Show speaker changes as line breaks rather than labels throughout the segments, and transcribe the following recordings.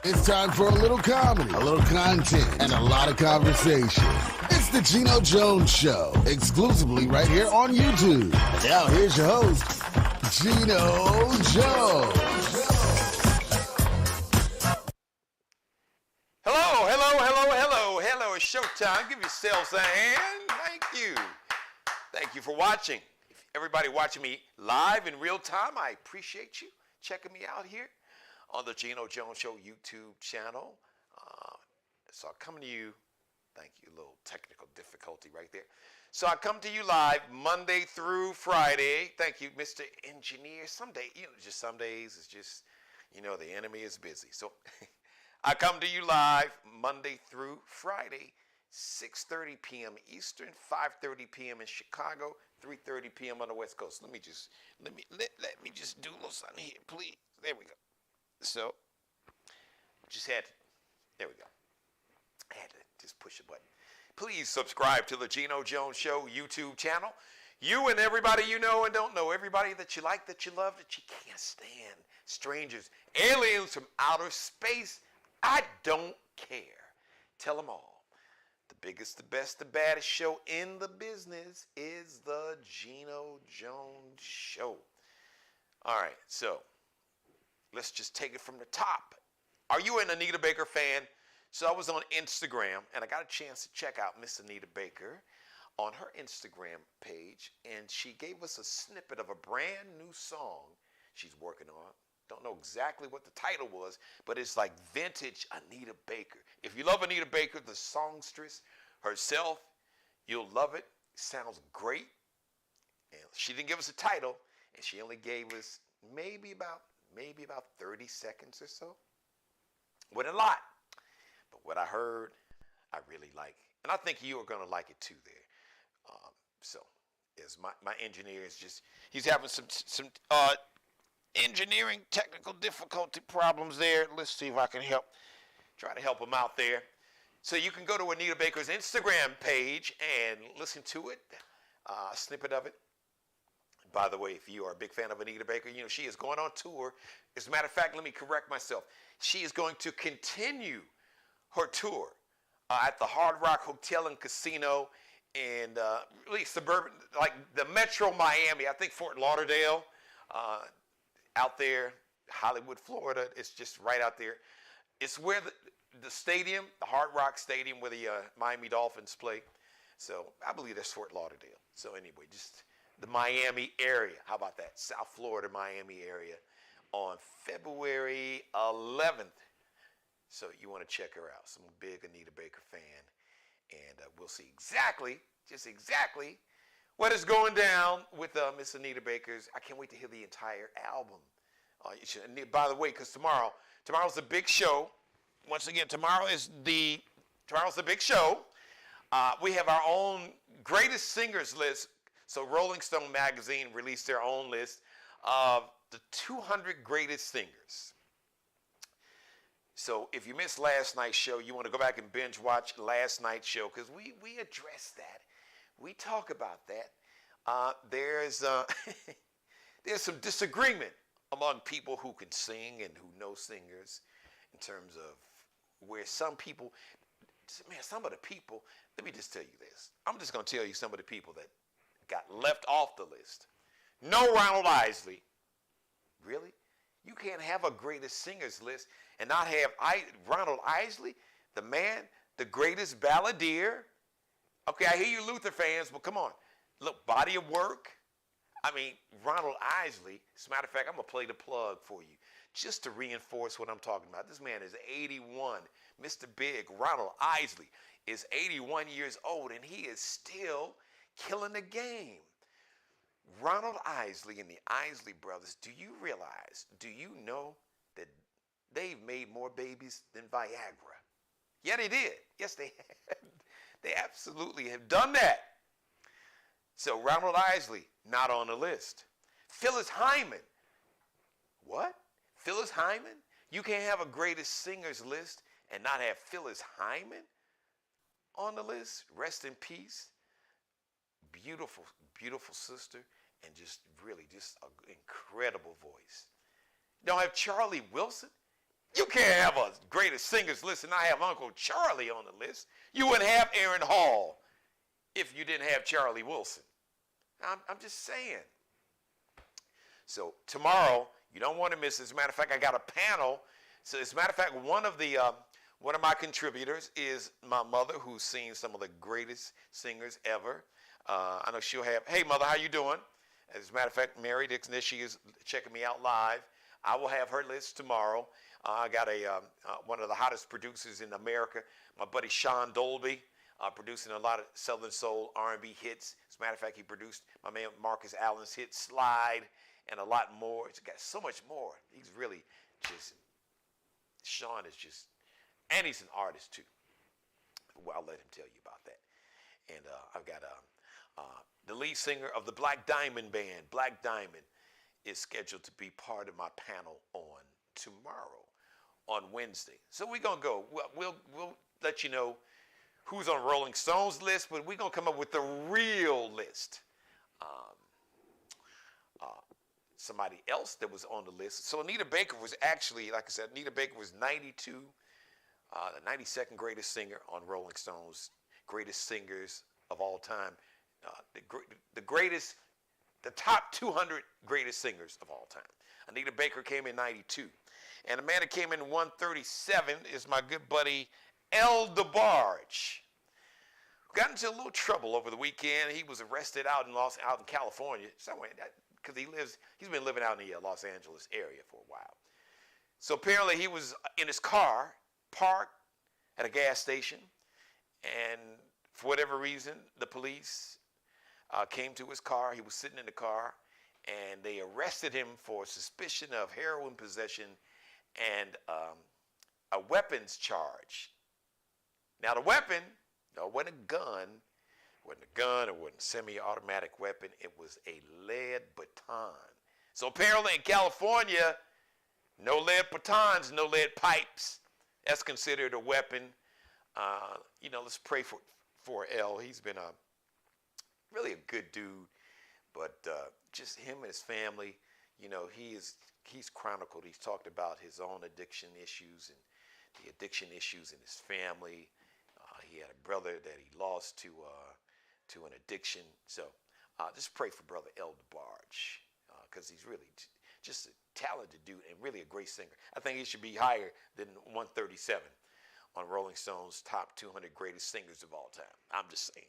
It's time for a little comedy, a little content, and a lot of conversation. It's the Geno Jones Show, exclusively right here on YouTube. And now here's your host, Geno Jones.
Hello, it's showtime. Give yourselves a hand. Thank you. Thank you for watching. If everybody watching me live in real time, I appreciate you checking me out here on the Geno Jones Show YouTube channel. So I come to you, thank you, a little technical difficulty right there. So I come to you live Monday through Friday. Thank you, Mr. Engineer. Some days it's just, the enemy is busy. So I come to you live Monday through Friday, 6:30 p.m. Eastern, 5:30 p.m. in Chicago, 3:30 p.m. on the West Coast. Let me just do a little something here, please. There we go. So, there we go. I had to just push a button. Please subscribe to the Geno Jones Show YouTube channel. You and everybody you know and don't know, everybody that you like, that you love, that you can't stand, strangers, aliens from outer space, I don't care. Tell them all. The biggest, the best, the baddest show in the business is the Geno Jones Show. All right, so let's just take it from the top. Are you an Anita Baker fan? So I was on Instagram, and I got a chance to check out Miss Anita Baker on her Instagram page, and she gave us a snippet of a brand new song she's working on. Don't know exactly what the title was, but it's like vintage Anita Baker. If you love Anita Baker, the songstress herself, you'll love it. It sounds great. And she didn't give us a title, and she only gave us maybe about 30 seconds or so. Wasn't a lot, but what I heard, I really like. And I think you are going to like it too there. So, as my engineer is he's having some engineering technical difficulty problems there. Let's see if I can try to help him out there. So you can go to Anita Baker's Instagram page and listen to it, a snippet of it. By the way, if you are a big fan of Anita Baker, she is going on tour. As a matter of fact, let me correct myself. She is going to continue her tour at the Hard Rock Hotel and Casino in really suburban, like the Metro Miami, I think Fort Lauderdale, out there, Hollywood, Florida. It's just right out there. It's where the stadium, the Hard Rock Stadium, where the Miami Dolphins play. So I believe that's Fort Lauderdale. So anyway, just the Miami area. How about that? South Florida, Miami area on February 11th. So you want to check her out. So I'm a big Anita Baker fan. And we'll see exactly what is going down with Miss Anita Baker's. I can't wait to hear the entire album. By the way, because tomorrow's the big show. Once again, tomorrow's the big show. We have our own greatest singers list. So Rolling Stone magazine released their own list of the 200 greatest singers. So if you missed last night's show, you want to go back and binge watch last night's show, because we addressed that. We talk about that. There's some disagreement among people who can sing and who know singers in terms of where some of the people, let me just tell you this. I'm just going to tell you some of the people that got left off the list. No Ronald Isley. Really? You can't have a greatest singers list and not have Ronald Isley, the man, the greatest balladeer. Okay, I hear you Luther fans, but come on. Look, body of work. I mean, Ronald Isley, as a matter of fact, I'm going to play the plug for you just to reinforce what I'm talking about. This man is 81. Mr. Big, Ronald Isley, is 81 years old, and he is still killing the game. Ronald Isley and the Isley brothers, do you know that they've made more babies than Viagra? Yeah, they did. Yes, they have. They absolutely have done that. So Ronald Isley, not on the list. Phyllis Hyman. What? Phyllis Hyman? You can't have a greatest singers list and not have Phyllis Hyman on the list? Rest in peace. Beautiful, beautiful sister, and just an incredible voice. Don't have Charlie Wilson. You can't have a greatest singers list and not have Uncle Charlie on the list. You wouldn't have Aaron Hall if you didn't have Charlie Wilson. I'm just saying. So tomorrow, you don't want to miss. As a matter of fact, I got a panel. So as a matter of fact, one of my contributors is my mother, who's seen some of the greatest singers ever. I know she'll have, hey, mother, how you doing? As a matter of fact, Mary Dixon, she is checking me out live. I will have her list tomorrow. I got one of the hottest producers in America, my buddy Sean Dolby, producing a lot of Southern Soul R&B hits. As a matter of fact, he produced my man Marcus Allen's hit Slide and a lot more. He's got so much more. He's really just, Sean is just, and he's an artist too. Well, I'll let him tell you about that. And I've got the lead singer of the Black Diamond Band. Black Diamond is scheduled to be part of my panel on tomorrow, on Wednesday. So we're going to go. We'll let you know who's on Rolling Stone's list, but we're going to come up with the real list. Somebody else that was on the list. So Anita Baker was actually, like I said, Anita Baker was 92, the 92nd greatest singer on Rolling Stone's greatest singers of all time. The top 200 greatest singers of all time. Anita Baker came in 92. And the man that came in 137 is my good buddy, DeBarge. Got into a little trouble over the weekend. He was arrested out in California, somewhere, because he's been living out in the Los Angeles area for a while. So apparently he was in his car, parked at a gas station, and for whatever reason, the police came to his car. He was sitting in the car, and they arrested him for suspicion of heroin possession and a weapons charge. Now the weapon, no, it wasn't a gun. It wasn't a semi-automatic weapon. It was a lead baton. So apparently in California, no lead batons, no lead pipes. That's considered a weapon. Let's pray for L. He's been really a good dude, but just him and his family, he's chronicled. He's talked about his own addiction issues and the addiction issues in his family. He had a brother that he lost to an addiction. So just pray for Brother DeBarge, because he's really just a talented dude and really a great singer. I think he should be higher than 137 on Rolling Stone's top 200 greatest singers of all time. I'm just saying.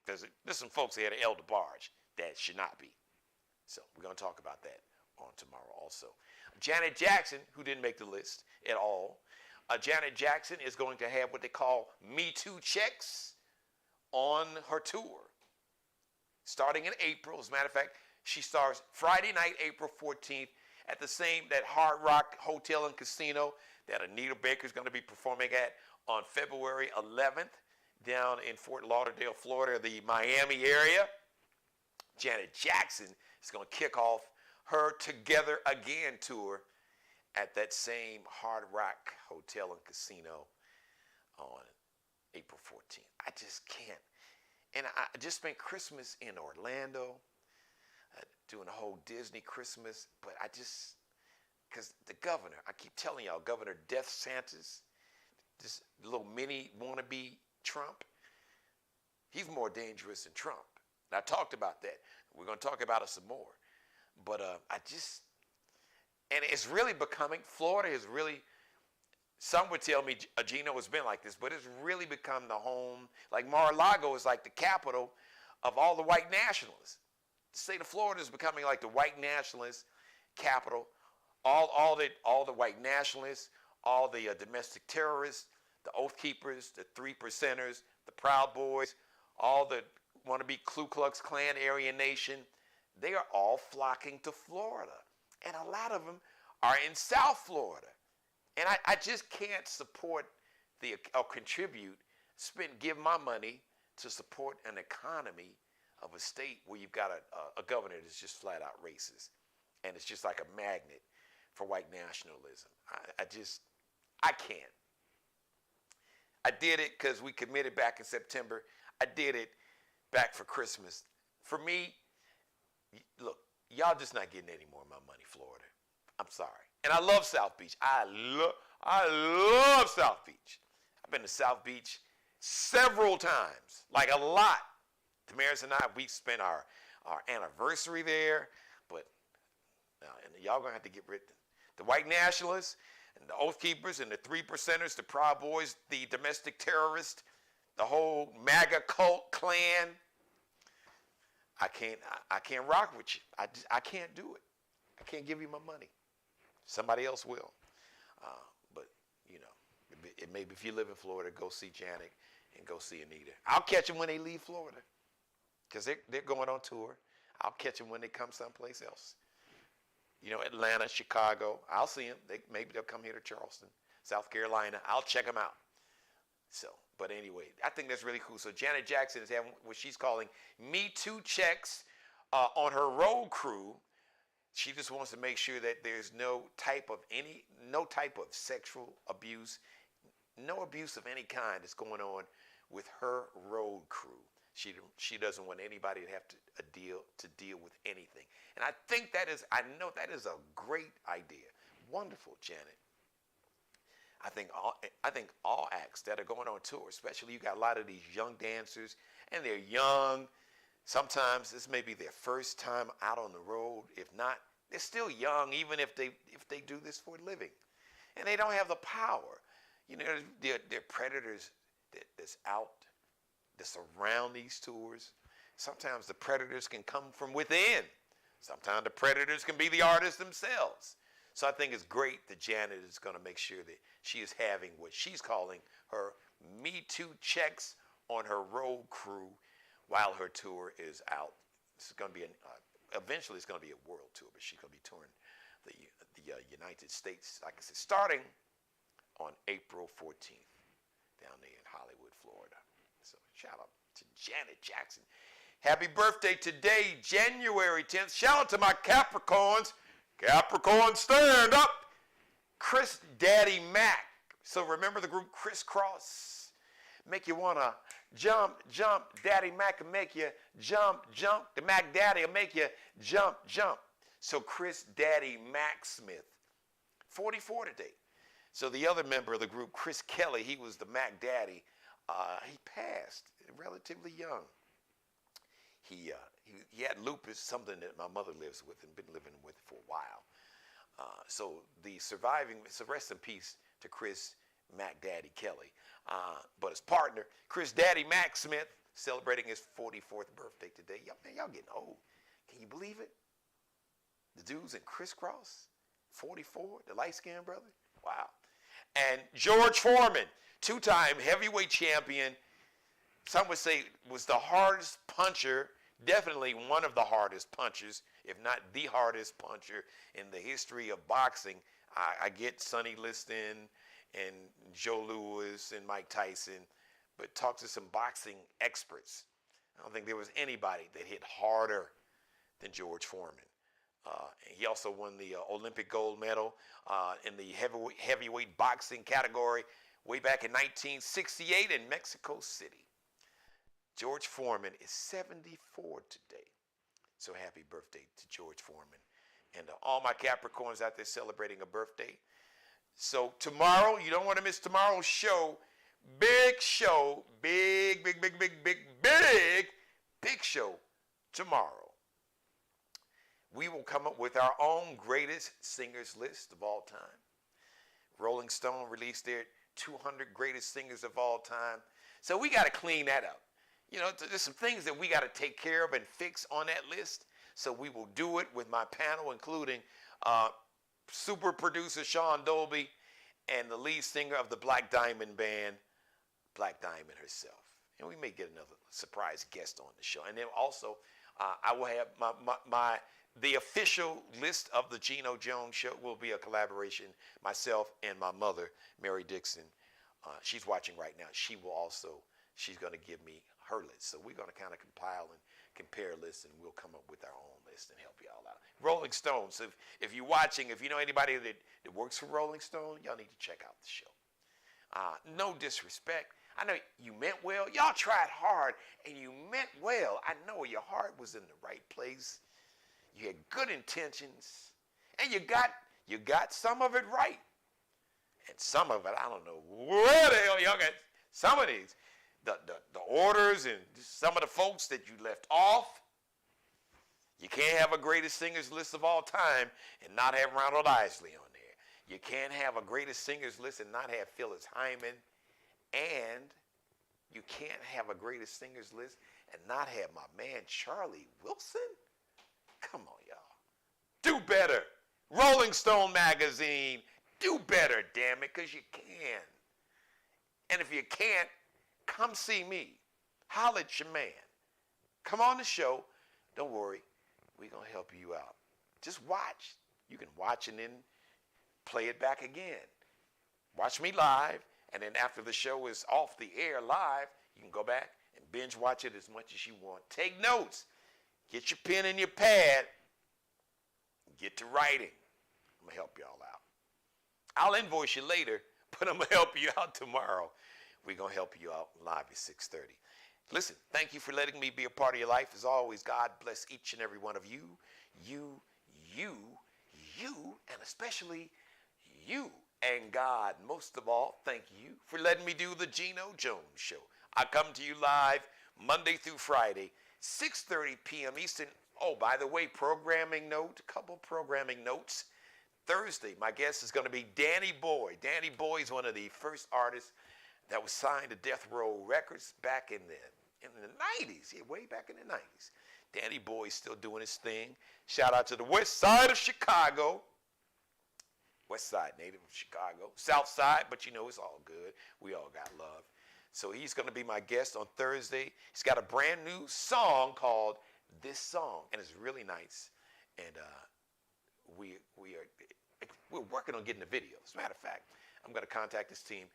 There's some folks that had DeBarge that should not be. So we're going to talk about that on tomorrow also. Janet Jackson, who didn't make the list at all, Janet Jackson is going to have what they call Me Too checks on her tour, starting in April. As a matter of fact, she starts Friday night, April 14th, at that Hard Rock Hotel and Casino that Anita Baker is going to be performing at on February 11th down in Fort Lauderdale, Florida, the Miami area. Janet Jackson is going to kick off her Together Again tour at that same Hard Rock Hotel and Casino on April 14th. I just can't. And I just spent Christmas in Orlando, doing a whole Disney Christmas, but because the governor, I keep telling y'all, Governor DeSantis, this little mini wannabe Trump, he's more dangerous than Trump. And I talked about that. We're going to talk about it some more. But and it's really becoming, Florida is really, some would tell me Geno has been like this, but it's really become the home, like Mar-a-Lago is like the capital of all the white nationalists. The state of Florida is becoming like the white nationalist capital. All the white nationalists, all the domestic terrorists, the Oath Keepers, the Three Percenters, the Proud Boys, all the wannabe Ku Klux Klan Aryan Nation, they are all flocking to Florida. And a lot of them are in South Florida. And I just can't support or contribute, give my money to support an economy of a state where you've got a governor that's just flat out racist. And it's just like a magnet for white nationalism. I can't. I did it because we committed back in September. I did it back for Christmas. For me, look, y'all just not getting any more of my money, Florida. I'm sorry. And I love South Beach. I love South Beach. I've been to South Beach several times, like a lot. Damaris and I, we spent our anniversary there, but and y'all gonna have to get rid of the white nationalists and the Oath Keepers and the 3%ers, the Proud Boys, the domestic terrorists, the whole MAGA cult clan. I can't rock with you. I can't do it. I can't give you my money. Somebody else will. But, you know, maybe if you live in Florida, go see Janet and go see Anita. I'll catch them when they leave Florida because they're going on tour. I'll catch them when they come someplace else. You know, Atlanta, Chicago. I'll see them. Maybe they'll come here to Charleston, South Carolina. I'll check them out. So, but anyway, I think that's really cool. So Janet Jackson is having what she's calling Me Too checks on her road crew. She just wants to make sure that there's no type of sexual abuse, no abuse of any kind that's going on with her road crew. She doesn't want anybody to have to deal with anything. And I know that is a great idea. Wonderful, Janet. I think all acts that are going on tour, especially you got a lot of these young dancers, and they're young. Sometimes this may be their first time out on the road. If not, they're still young, even if they do this for a living, and they don't have the power. You know, they're predators that's out, that's around these tours. Sometimes the predators can come from within. Sometimes the predators can be the artists themselves. So I think it's great that Janet is going to make sure that she is having what she's calling her Me Too checks on her road crew while her tour is out. This is going to be eventually it's going to be a world tour, but she's going to be touring the United States, like I said, starting on April 14th down there in Hollywood, Florida. So shout out to Janet Jackson. Happy birthday today, January 10th. Shout out to my Capricorns. Capricorn, stand up. Chris Daddy Mac. So remember the group Crisscross? Make you want to jump, jump. Daddy Mac will make you jump, jump. The Mac Daddy will make you jump, jump. So Chris Daddy Mac Smith, 44 today. So the other member of the group, Chris Kelly, he was the Mac Daddy. He passed relatively young. He had lupus, something that my mother lives with and been living with for a while. So rest in peace to Chris Mac Daddy Kelly. But his partner, Chris Daddy Mac Smith, celebrating his 44th birthday today. Y'all getting old. Can you believe it? The dudes in Crisscross, 44, the light-skinned brother. Wow. And George Foreman, two-time heavyweight champion. Some would say was the hardest puncher, definitely one of the hardest punchers, if not the hardest puncher in the history of boxing. I get Sonny Liston and Joe Louis and Mike Tyson, but talk to some boxing experts. I don't think there was anybody that hit harder than George Foreman. He also won the Olympic gold medal in the heavyweight boxing category way back in 1968 in Mexico City. George Foreman is 74 today. So happy birthday to George Foreman. And all my Capricorns out there celebrating a birthday. So tomorrow, you don't want to miss tomorrow's show. Big show. Big show tomorrow. We will come up with our own greatest singers list of all time. Rolling Stone released their 200 greatest singers of all time. So we got to clean that up. You know, there's some things that we got to take care of and fix on that list. So we will do it with my panel, including super producer Sean Dolby and the lead singer of the Black Diamond Band, Black Diamond herself. And we may get another surprise guest on the show. And then also, I will have the official list of the Geno Jones Show will be a collaboration, myself and my mother, Mary Dixon. She's watching right now. She's going to give me her list. So we're going to kind of compile and compare lists, and we'll come up with our own list and help y'all out. Rolling Stone. So if you're watching, if you know anybody that works for Rolling Stone, y'all need to check out the show. No disrespect. I know you meant well. Y'all tried hard, and you meant well. I know your heart was in the right place. You had good intentions, and you got You got some of it right. And some of it, I don't know where the hell y'all got some of these. The orders and some of the folks that you left off. You can't have a greatest singers list of all time and not have Ronald Isley on there. You can't have a greatest singers list and not have Phyllis Hyman. And you can't have a greatest singers list and not have my man Charlie Wilson. Come on, y'all. Do better. Rolling Stone magazine. Do better, damn it, because you can. And if you can't, come see me. Holler at your man. Come on the show. Don't worry. We're going to help you out. Just watch. You can watch and then play it back again. Watch me live, and then after the show is off the air live, you can go back and binge watch it as much as you want. Take notes. Get your pen and your pad. Get to writing. I'm going to help y'all out. I'll invoice you later, but I'm going to help you out tomorrow. We're going to help you out live at 6:30. Listen, thank you for letting me be a part of your life. As always, God bless each and every one of you. You, and especially you. And God, most of all, thank you for letting me do the Geno Jones Show. I come to you live Monday through Friday, 6:30 p.m. Eastern. Oh, by the way, programming note, a couple programming notes. Thursday, my guest is going to be Danny Boy. Danny Boy is one of the first artists that was signed to Death Row Records back in the 90s. Yeah, way back in the 90s. Danny Boy is still doing his thing. Shout out to the west side of Chicago. West side, native of Chicago. South side, but you know it's all good. We all got love. So he's going to be my guest on Thursday. He's got a brand new song called This Song, and it's really nice. And we're working on getting the video. As a matter of fact, I'm going to contact this team,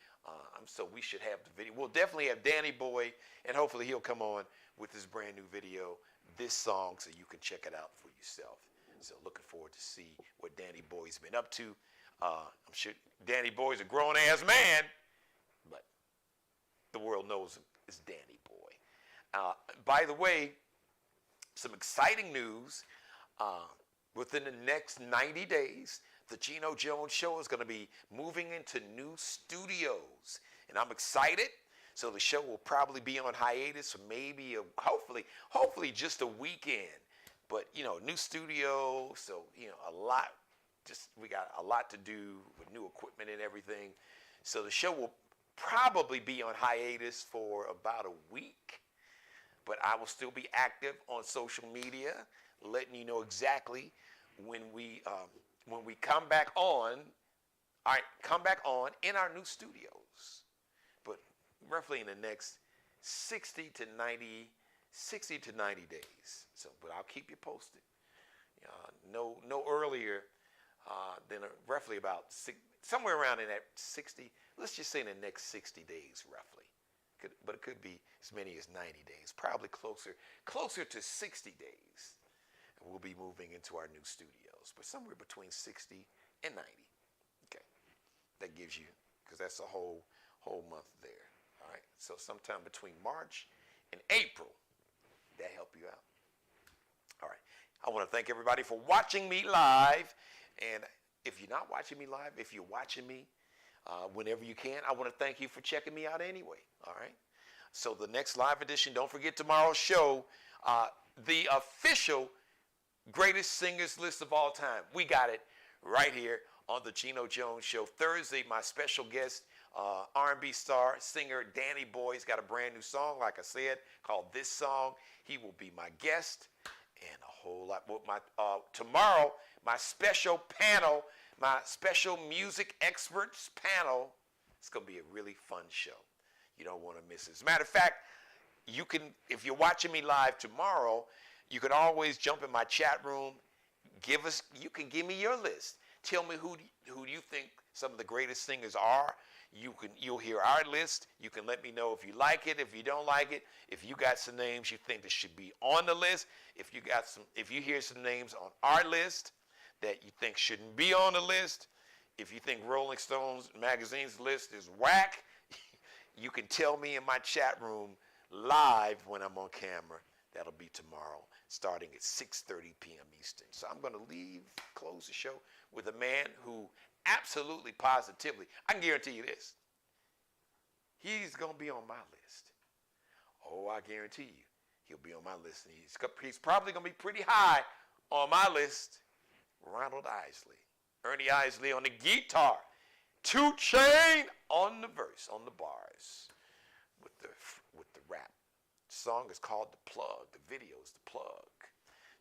so we should have the video. We'll definitely have Danny Boy, and hopefully he'll come on with his brand new video, This Song, so you can check it out for yourself. So looking forward to see what Danny Boy's been up to. I'm sure Danny Boy's a grown-ass man, but the world knows him as Danny Boy. By the way, some exciting news. Within the next 90 days, the Geno Jones Show is going to be moving into new studios. And I'm excited. So the show will probably be on hiatus for maybe, hopefully just a weekend. But, new studio, so, we got a lot to do with new equipment and everything. So the show will probably be on hiatus for about a week. But I will still be active on social media, letting you know exactly when we come back on. All right, come back on in our new studios, but roughly in the next 60 to 90 days. So, but I'll keep you posted. No earlier than roughly about somewhere around in that 60. Let's just say in the next 60 days, roughly. But it could be as many as 90 days. Probably closer to 60 days. We'll be moving into our new studios, but somewhere between 60 and 90. Okay, that gives you, because that's a whole month there. All right, so sometime between March and April, that help you out. All right, I want to thank everybody for watching me live, and if you're not watching me live, if you're watching me whenever you can, I want to thank you for checking me out anyway. All right, so the next live edition, don't forget tomorrow's show, the official greatest singers list of all time. We got it right here on the Geno Jones Show. Thursday, my special guest, R&B star, singer Danny Boy's got a brand new song, like I said, called This Song. He will be my guest and a whole lot more. Tomorrow, my special panel, my special music experts panel, it's going to be a really fun show. You don't want to miss it. As a matter of fact, you can, if you're watching me live tomorrow, you can always jump in my chat room. You can give me your list. Tell me who you think some of the greatest singers are. You'll hear our list. You can let me know if you like it, if you don't like it. If you got some names you think that should be on the list. If you hear some names on our list that you think shouldn't be on the list. If you think Rolling Stones magazine's list is whack, you can tell me in my chat room live when I'm on camera That'll be tomorrow, starting at 6:30 p.m. Eastern. So I'm going to close the show with a man who absolutely, positively, I can guarantee you this, he's going to be on my list. Oh, I guarantee you, he'll be on my list. And he's probably going to be pretty high on my list. Ronald Isley. Ernie Isley on the guitar. 2 Chainz on the verse, on the bars, with the rap. The song is called The Plug. The video is The Plug.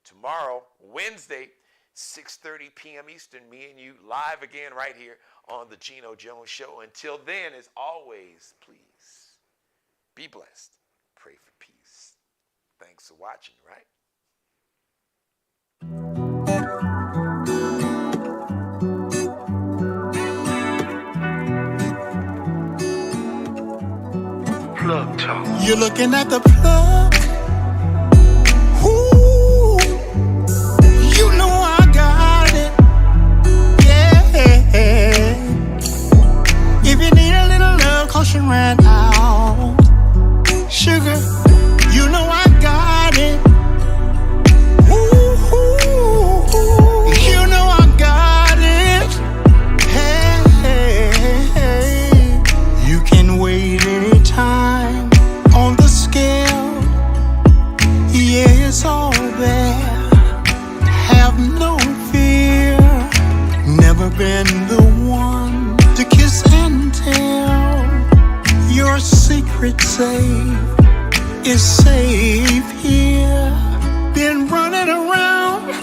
Tomorrow, Wednesday, 6:30 p.m. Eastern, me and you live again right here on the Geno Jones Show. Until then, as always, please be blessed. Pray for peace. Thanks for watching, right?
Plug talk.
You're looking at the plug. Ooh, you know I got it. Yeah. If you need a little love, 'cause you ran out. Sugar, you know I got it. Ooh, you know I got it. Hey, you can wait anytime on the scale. Yeah, it's all there. Have no fear. Never been the one to kiss and tell. Your secret safe is safe here. Been running around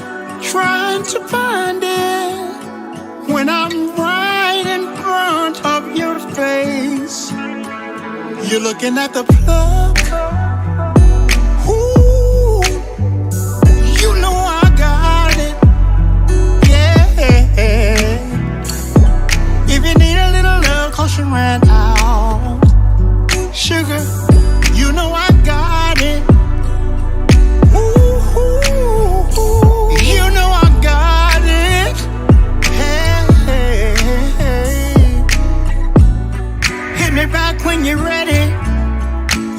trying to find it when I'm right in front of your face. You're looking at the plug. Ooh, you know I got it. Yeah. If you need a little love, 'cause you ran out. Sugar, you know I got it. Ooh, you know I got it. Hey, hit me back when you're ready.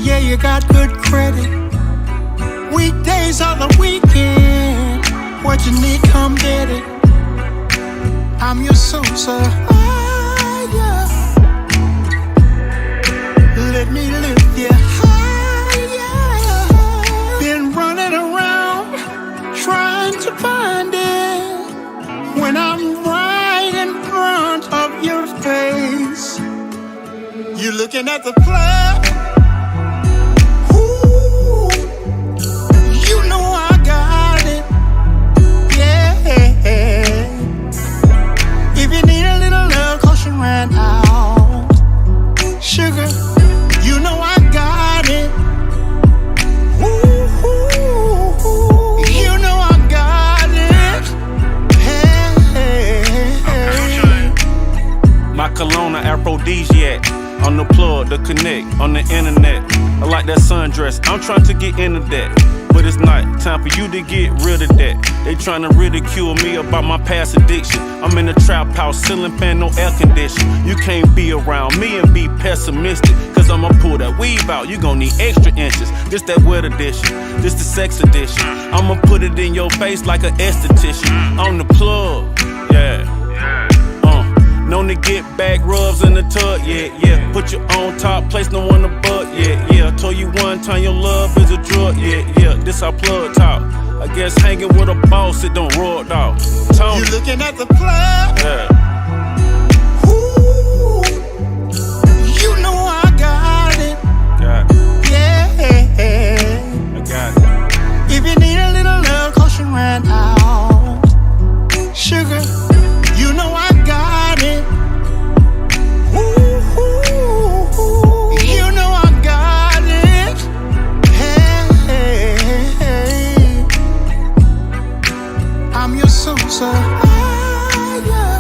Yeah, you got good credit. Weekdays are the weekend. What you need, come get it. I'm your Sosa. Let me lift you higher. Been running around trying to find it when I'm right in front of your face. You're looking at the plug. Ooh, you know I got it. Yeah. If you need a little love, 'cause you ran out. Sugar, you know I got it. Ooh, you know I got it. Hey.
My cologne, an aphrodisiac. On the plug, the connect, on the internet. I like that sundress, I'm trying to get into that. But it's not time for you to get rid of that. They trying to ridicule me about my past addiction. I'm in a trap house, ceiling fan, no air condition. You can't be around me and be pessimistic, 'cause I'ma pull that weave out, you gon' need extra inches. This that wet edition, this the sex edition. I'ma put it in your face like an esthetician. On the plug, yeah. Known to get back rubs in the tub, yeah, yeah. Put you on top, place no one above, yeah, yeah. Told you one time your love is a drug, yeah, yeah. This our plug talk. I guess hanging with a boss, it don't rub dog. Tony.
You looking at the plug?
Yeah.
Ooh, you know I got it.
Got it.
Yeah.
I got it.
If you need a little love, 'cause you ran out. Sugar, you know I got it. Ooh, you know I got it. Hey, I'm your Sosa. Yeah.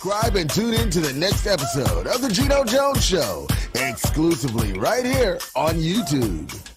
subscribe and tune in to the next episode of The Geno Jones Show, exclusively right here on YouTube.